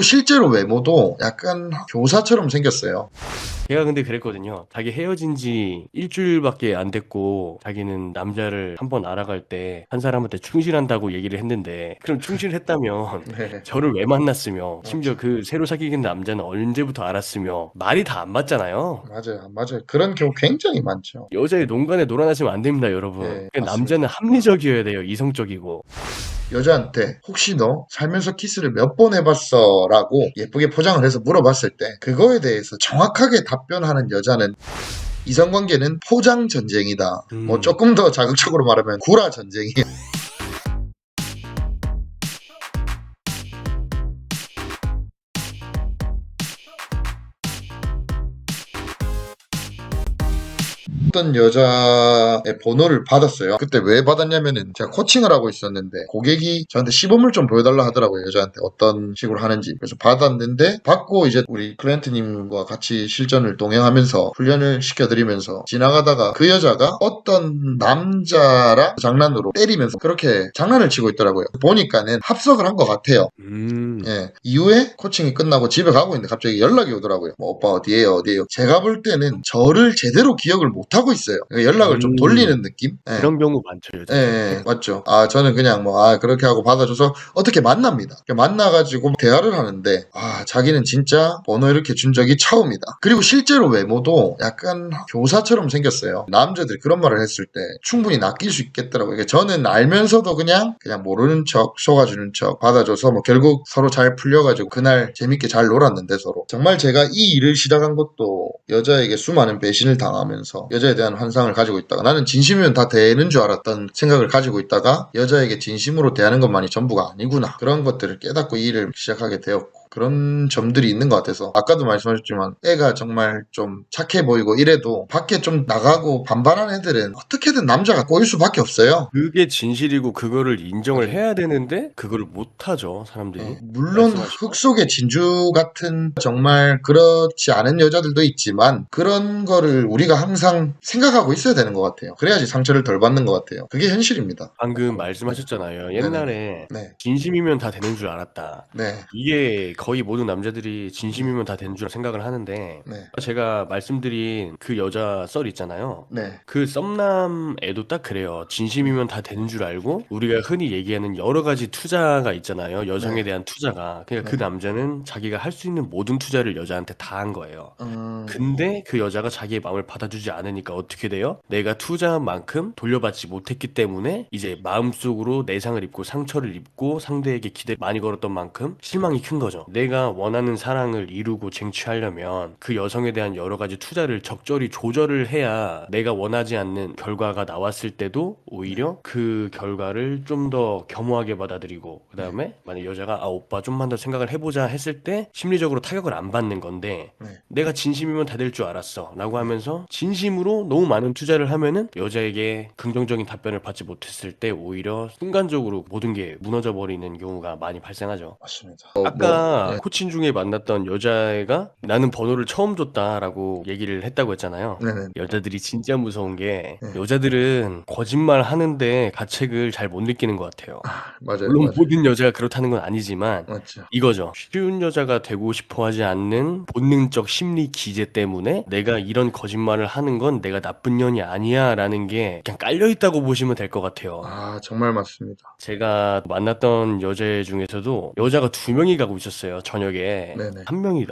실제로 외모도 약간 교사처럼 생겼어요. 걔가 근데 그랬거든요. 자기 헤어진 지 일주일밖에 안 됐고 자기는 남자를 한번 알아갈 때 한 사람한테 충실한다고 얘기를 했는데, 그럼 충실했다면 네, 저를 왜 만났으며, 심지어 맞죠. 그 새로 사귀는 남자는 언제부터 알았으며, 말이 다 안 맞잖아요. 맞아요, 맞아요. 그런 경우 굉장히 많죠. 여자의 논간에 놀아나시면 안 됩니다, 여러분. 예, 그 맞습니다. 남자는 합리적이어야 돼요, 이성적이고. 여자한테 혹시 너 살면서 키스를 몇 번 해봤어? 라고 예쁘게 포장을 해서 물어봤을 때 그거에 대해서 정확하게 답변하는 여자는 이성관계는 포장 전쟁이다. 뭐 음. 조금 더 자극적으로 말하면 구라 전쟁이에요. 어떤 여자의 번호를 받았어요. 그때 왜 받았냐면은 제가 코칭을 하고 있었는데 고객이 저한테 시범을 좀 보여달라 하더라고요. 여자한테 어떤 식으로 하는지. 그래서 받았는데 받고 이제 우리 클라이언트님과 같이 실전을 동행하면서 훈련을 시켜드리면서 지나가다가 그 여자가 어떤 남자랑 장난으로 때리면서 그렇게 장난을 치고 있더라고요. 보니까는 합석을 한 것 같아요. 음. 예. 이후에 코칭이 끝나고 집에 가고 있는데 갑자기 연락이 오더라고요. 뭐 오빠 어디에요? 어디에요? 제가 볼 때는 저를 제대로 기억을 못 하고 있어요. 그러니까 연락을 좀 음. 돌리는 느낌? 예. 그런 경우 많죠, 예, 여자들. 예, 맞죠. 아, 저는 그냥 뭐, 그렇게 하고 받아줘서 어떻게 만납니다. 만나가지고 대화를 하는데, 자기는 진짜 번호 이렇게 준 적이 처음이다. 그리고 실제로 외모도 약간 교사처럼 생겼어요. 남자들이 그런 말을 했을 때 충분히 낚일 수 있겠더라고요. 그러니까 저는 알면서도 그냥 모르는 척, 속아주는 척 받아줘서 뭐 결국 서로 잘 풀려가지고 그날 재밌게 잘 놀았는데 서로. 정말 제가 이 일을 시작한 것도 여자에게 수많은 배신을 당하면서 여자에 대한 환상을 가지고 있다가 나는 진심이면 다 되는 줄 알았던 생각을 가지고 있다가 여자에게 진심으로 대하는 것만이 전부가 아니구나. 그런 것들을 깨닫고 이 일을 시작하게 되었고 그런 점들이 있는 것 같아서 아까도 말씀하셨지만 애가 정말 좀 착해 보이고 이래도 밖에 좀 나가고 반반한 애들은 어떻게든 남자가 꼬일 수밖에 없어요. 그게 진실이고 그거를 인정을 맞아요. 해야 되는데 그거를 못 하죠, 사람들이. 물론 흙 말씀하시고. 속의 진주 같은 정말 그렇지 않은 여자들도 있지만 그런 거를 우리가 항상 생각하고 있어야 되는 것 같아요. 그래야지 상처를 덜 받는 것 같아요. 그게 현실입니다. 방금 네. 말씀하셨잖아요. 네네네. 옛날에 네. 진심이면 다 되는 줄 알았다. 네. 이게 거의 모든 남자들이 네. 진심이면 다 되는 줄 생각을 하는데, 네. 제가 말씀드린 그 여자 썰 있잖아요. 네. 그 썸남 애도 딱 그래요. 진심이면 다 되는 줄 알고 우리가 흔히 얘기하는 여러 가지 투자가 있잖아요. 여성에 네. 대한 투자가. 그러니까 그 네. 남자는 자기가 할 수 있는 모든 투자를 여자한테 다 한 거예요. 음, 근데 그 여자가 자기의 마음을 받아주지 않으니까 어떻게 돼요? 내가 투자한 만큼 돌려받지 못했기 때문에 이제 마음속으로 내상을 입고 상처를 입고 상대에게 기대 많이 걸었던 만큼 실망이 큰 거죠. 내가 원하는 사랑을 이루고 쟁취하려면 그 여성에 대한 여러 가지 투자를 적절히 조절을 해야 내가 원하지 않는 결과가 나왔을 때도 네. 오히려 그 결과를 좀 더 겸허하게 받아들이고, 그 네. 다음에 만약 여자가 오빠 좀만 더 생각을 해보자 했을 때 심리적으로 타격을 안 받는 건데, 네. 내가 진심이면 다 될 줄 알았어 라고 네. 하면서 진심으로 너무 많은 투자를 하면은 여자에게 긍정적인 답변을 받지 못했을 때 오히려 순간적으로 모든 게 무너져 버리는 경우가 많이 발생하죠. 맞습니다. 아까 예. 코칭 중에 만났던 여자애가 나는 번호를 처음 줬다라고 얘기를 했다고 했잖아요. 네네. 여자들이 진짜 무서운 게, 네. 여자들은 거짓말 하는데 가책을 잘 못 느끼는 것 같아요. 맞아요. 물론 맞아요. 모든 여자가 그렇다는 건 아니지만 맞죠. 이거죠. 쉬운 여자가 되고 싶어 하지 않는 본능적 심리 기제 때문에 내가 이런 거짓말을 하는 건 내가 나쁜 년이 아니야 라는 게 그냥 깔려 있다고 보시면 될 것 같아요. 정말 맞습니다. 제가 만났던 여자 중에서도 여자가 두 명이 가고 있었어요, 저녁에. 네네. 한 명이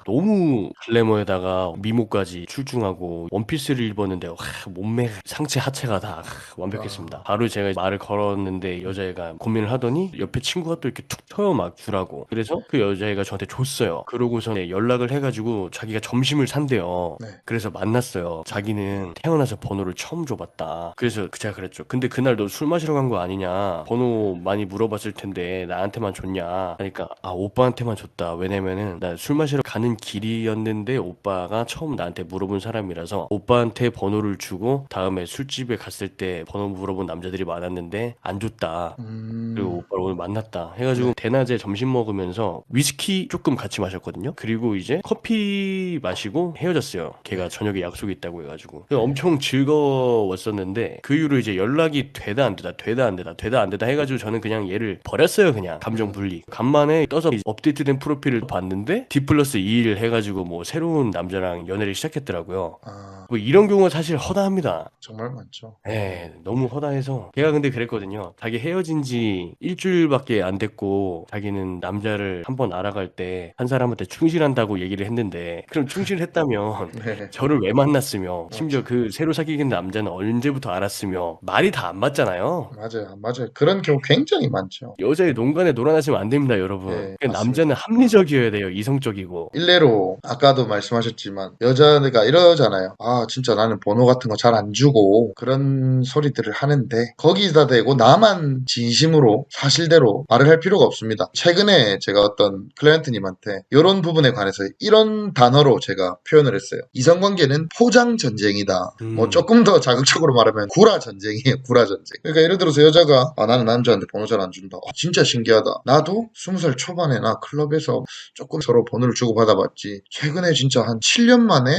너무 글래머에다가 미모까지 출중하고 원피스를 입었는데 몸매 상체 하체가 다 완벽했습니다. 아, 바로 제가 말을 걸었는데 여자애가 고민을 하더니 옆에 친구가 또 이렇게 툭 쳐요, 막 주라고. 그래서 그 여자애가 저한테 줬어요. 그러고서 연락을 해가지고 자기가 점심을 산대요. 네. 그래서 만났어요. 자기는 태어나서 번호를 처음 줘봤다. 그래서 제가 그랬죠. 근데 그날 너 술 마시러 간 거 아니냐? 번호 많이 물어봤을 텐데 나한테만 줬냐? 그러니까 오빠한테만 줬다. 왜냐면은 나 술 마시러 가는 길이었는데 오빠가 처음 나한테 물어본 사람이라서 오빠한테 번호를 주고 다음에 술집에 갔을 때 번호 물어본 남자들이 많았는데 안 줬다. 그리고 음, 오빠를 오늘 만났다 네. 해가지고 대낮에 점심 먹으면서 위스키 조금 같이 마셨거든요. 그리고 이제 커피 마시고 헤어졌어요. 걔가 네. 저녁에 약속이 있다고 해가지고. 네. 엄청 즐거웠었는데 그 이후로 이제 연락이 되다 안 되다 해가지고 저는 그냥 얘를 버렸어요. 그냥 감정 음, 분리. 간만에 떠서 이제 업데이트된 프로필을 봤는데 D+2일 해가지고 뭐 새로운 남자랑 연애를 시작했더라고요. 아, 뭐 이런 경우가 사실 허다합니다. 정말 많죠. 예, 너무 허다해서 걔가 근데 그랬거든요. 자기 헤어진 지 일주일밖에 안 됐고 자기는 남자를 한번 알아갈 때 한 사람한테 충실한다고 얘기를 했는데 그럼 충실했다면 네, 저를 왜 만났으며 심지어 맞죠. 그 새로 사귀는 남자는 언제부터 알았으며 말이 다 안 맞잖아요. 맞아요. 맞아요. 그런 경우 굉장히 많죠. 여자의 농간에 놀아나시면 안 됩니다, 여러분. 예, 그 맞습니다. 남자는 합리적이어야 돼요, 이성적이고. 일례로 아까도 말씀하셨지만 여자가 이러잖아요. 아 진짜 나는 번호 같은 거 잘 안 주고 그런 소리들을 하는데 거기다 대고 나만 진심으로 사실대로 말을 할 필요가 없습니다. 최근에 제가 어떤 클라이언트님한테 이런 부분에 관해서 이런 단어로 제가 표현을 했어요. 이성관계는 포장 전쟁이다. 뭐 조금 더 자극적으로 말하면 구라 전쟁이에요. 구라 전쟁. 그러니까 예를 들어서 여자가 아 나는 남자한테 번호 잘 안 준다. 아, 진짜 신기하다. 나도 20살 초반에 나 클럽에서 조금 서로 번호를 주고받아봤지. 최근에 진짜 한 7년 만에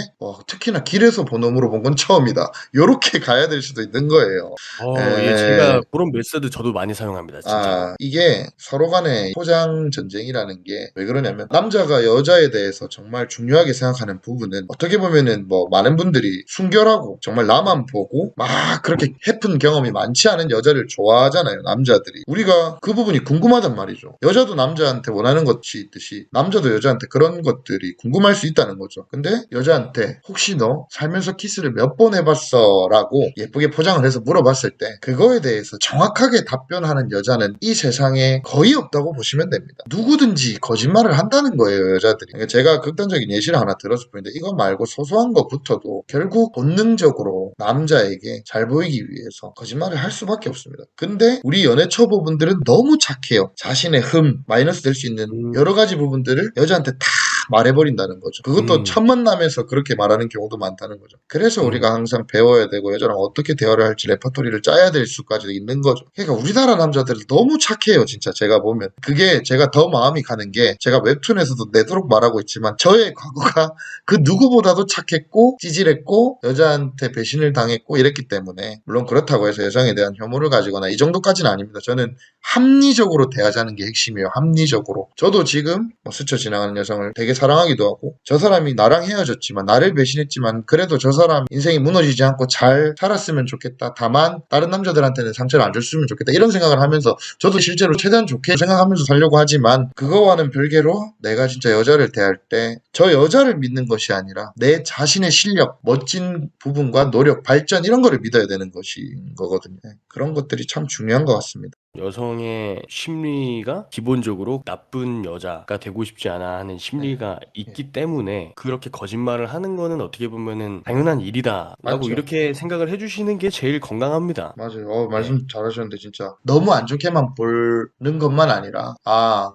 특히나 길에서 번호 물어본 건 처음이다. 요렇게 가야 될 수도 있는 거예요. 예, 제가 에, 그런 메소드 저도 많이 사용합니다, 진짜로. 아, 이게 서로 간의 포장 전쟁이라는 게 왜 그러냐면 남자가 여자에 대해서 정말 중요하게 생각하는 부분은 어떻게 보면은 뭐 많은 분들이 순결하고 정말 나만 보고 막 그렇게 해픈 경험이 많지 않은 여자를 좋아하잖아요, 남자들이. 우리가 그 부분이 궁금하단 말이죠. 여자도 남자한테 원하는 것이 있듯이 남자도 여자한테 그런 것들이 궁금할 수 있다는 거죠. 근데 여자한테 혹시 너 살면서 키스를 몇 번 해봤어? 라고 예쁘게 포장을 해서 물어봤을 때 그거에 대해서 정확하게 답변하는 여자는 이 세상에 거의 없다고 보시면 됩니다. 누구든지 거짓말을 한다는 거예요, 여자들이. 그러니까 제가 극단적인 예시를 하나 들었을 뿐인데 이거 말고 소소한 것부터도 결국 본능적으로 남자에게 잘 보이기 위해서 거짓말을 할 수밖에 없습니다. 근데 우리 연애 초보분들은 너무 착해요. 자신의 마이너스 될 수 있는 음, 여러 가지 부분들을 여자한테 다 말해버린다는 거죠. 그것도 음, 첫 만남에서 그렇게 말하는 경우도 많다는 거죠. 그래서 음. 우리가 항상 배워야 되고 여자랑 어떻게 대화를 할지 레퍼토리를 짜야 될 수까지 있는 거죠. 그러니까 우리나라 남자들 너무 착해요, 진짜 제가 보면. 그게 제가 더 마음이 가는 게 제가 웹툰에서도 내도록 말하고 있지만 저의 과거가 그 누구보다도 착했고 찌질했고 여자한테 배신을 당했고 이랬기 때문에 물론 그렇다고 해서 여성에 대한 혐오를 가지거나 이 정도까지는 아닙니다. 저는 합리적으로 대하자는 게 핵심이에요. 합리적으로. 저도 지금 뭐 스쳐 지나가는 여성을 되게 사랑하기도 하고 저 사람이 나랑 헤어졌지만 나를 배신했지만 그래도 저 사람 인생이 무너지지 않고 잘 살았으면 좋겠다. 다만 다른 남자들한테는 상처를 안 줬으면 좋겠다. 이런 생각을 하면서 저도 실제로 최대한 좋게 생각하면서 살려고 하지만 그거와는 별개로 내가 진짜 여자를 대할 때 저 여자를 믿는 것이 아니라 내 자신의 실력, 멋진 부분과 노력, 발전 이런 거를 믿어야 되는 것인 거거든요. 네, 그런 것들이 참 중요한 것 같습니다. 여성의 심리가 기본적으로 나쁜 여자가 되고 싶지 않아 하는 네, 심리가 네. 있기 때문에 그렇게 거짓말을 하는 거는 어떻게 보면은 당연한 일이다라고 맞죠. 이렇게 생각을 해주시는 게 제일 건강합니다. 맞아요. 네. 말씀 잘하셨는데 진짜 너무 안 좋게만 보는 것만 아니라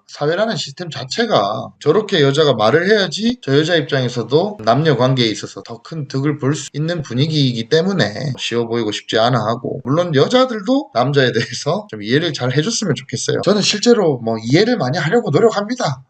사회라는 시스템 자체가 저렇게 여자가 말을 해야지 저 여자 입장에서도 남녀 관계에 있어서 더 큰 득을 볼 수 있는 분위기이기 때문에 쉬워 보이고 싶지 않아 하고 물론 여자들도 남자에 대해서 좀 이해를 잘 해줬으면 좋겠어요. 저는 실제로 뭐 이해를 많이 하려고 노력합니다.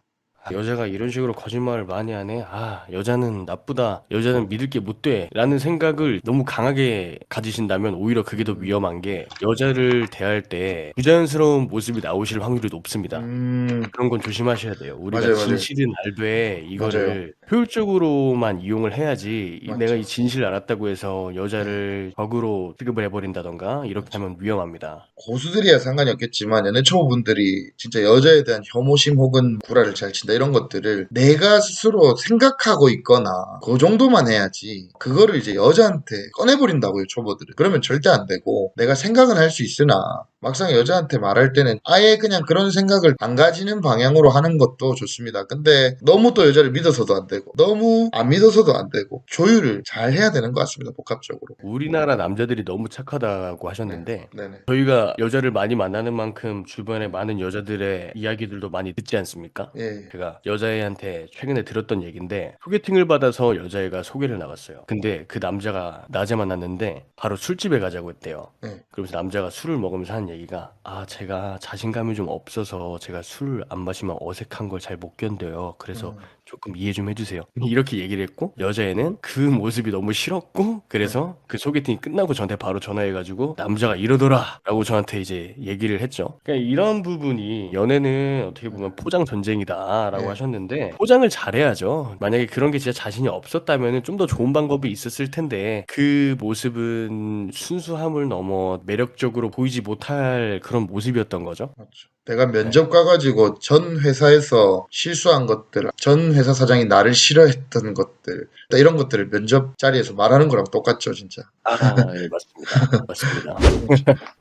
여자가 이런 식으로 거짓말을 많이 하네. 여자는 나쁘다. 여자는 믿을 게 못 돼. 라는 생각을 너무 강하게 가지신다면 오히려 그게 더 위험한 게 여자를 대할 때 부자연스러운 모습이 나오실 확률이 높습니다. 그런 건 조심하셔야 돼요. 우리가 맞아요, 맞아요. 진실은 알되 맞아요. 이거를 효율적으로만 이용을 해야지 내가 맞죠. 이 진실을 알았다고 해서 네. 여자를 적으로 취급을 해버린다던가 이렇게 맞죠. 하면 위험합니다. 고수들이야 상관이 없겠지만 연애 초보분들이 진짜 여자에 대한 혐오심 혹은 구라를 잘 친다 이런 것들을 내가 스스로 생각하고 있거나 그 정도만 해야지 그거를 이제 여자한테 꺼내버린다고요 초보들은. 그러면 절대 안 되고 내가 생각은 할 수 있으나 막상 여자한테 말할 때는 아예 그냥 그런 생각을 안 가지는 방향으로 하는 것도 좋습니다. 근데 너무 또 여자를 믿어서도 안 되고 너무 안 믿어서도 안 되고 조율을 잘 해야 되는 것 같습니다. 복합적으로. 우리나라 남자들이 너무 착하다고 네. 하셨는데 네네. 저희가 여자를 많이 만나는 만큼 주변에 많은 여자들의 이야기들도 많이 듣지 않습니까? 예. 제가 여자애한테 최근에 들었던 얘기인데 소개팅을 받아서 여자애가 소개를 나갔어요. 근데 그 남자가 낮에 만났는데 바로 술집에 가자고 했대요. 예. 그러면서 남자가 술을 먹으면서 하는 얘기가 제가 자신감이 좀 없어서 제가 술을 안 마시면 어색한 걸 잘 못 견뎌요. 그래서 음. 조금 이해 좀 해주세요. 이렇게 얘기를 했고 여자애는 그 모습이 너무 싫었고 그래서 그 소개팅이 끝나고 저한테 바로 전화해가지고 남자가 이러더라 라고 저한테 이제 얘기를 했죠. 그러니까 이런 부분이 연애는 어떻게 보면 포장 전쟁이다 라고 네. 하셨는데 포장을 잘해야죠. 만약에 그런 게 진짜 자신이 없었다면 좀 더 좋은 방법이 있었을 텐데 그 모습은 순수함을 넘어 매력적으로 보이지 못할 그런 모습이었던 거죠. 맞죠. 내가 네. 면접 가가지고 전 회사에서 실수한 것들, 전 회사 사장이 나를 싫어했던 것들, 이런 것들을 면접 자리에서 말하는 거랑 똑같죠, 진짜. 아, 예, 맞습니다. 맞습니다.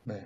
네.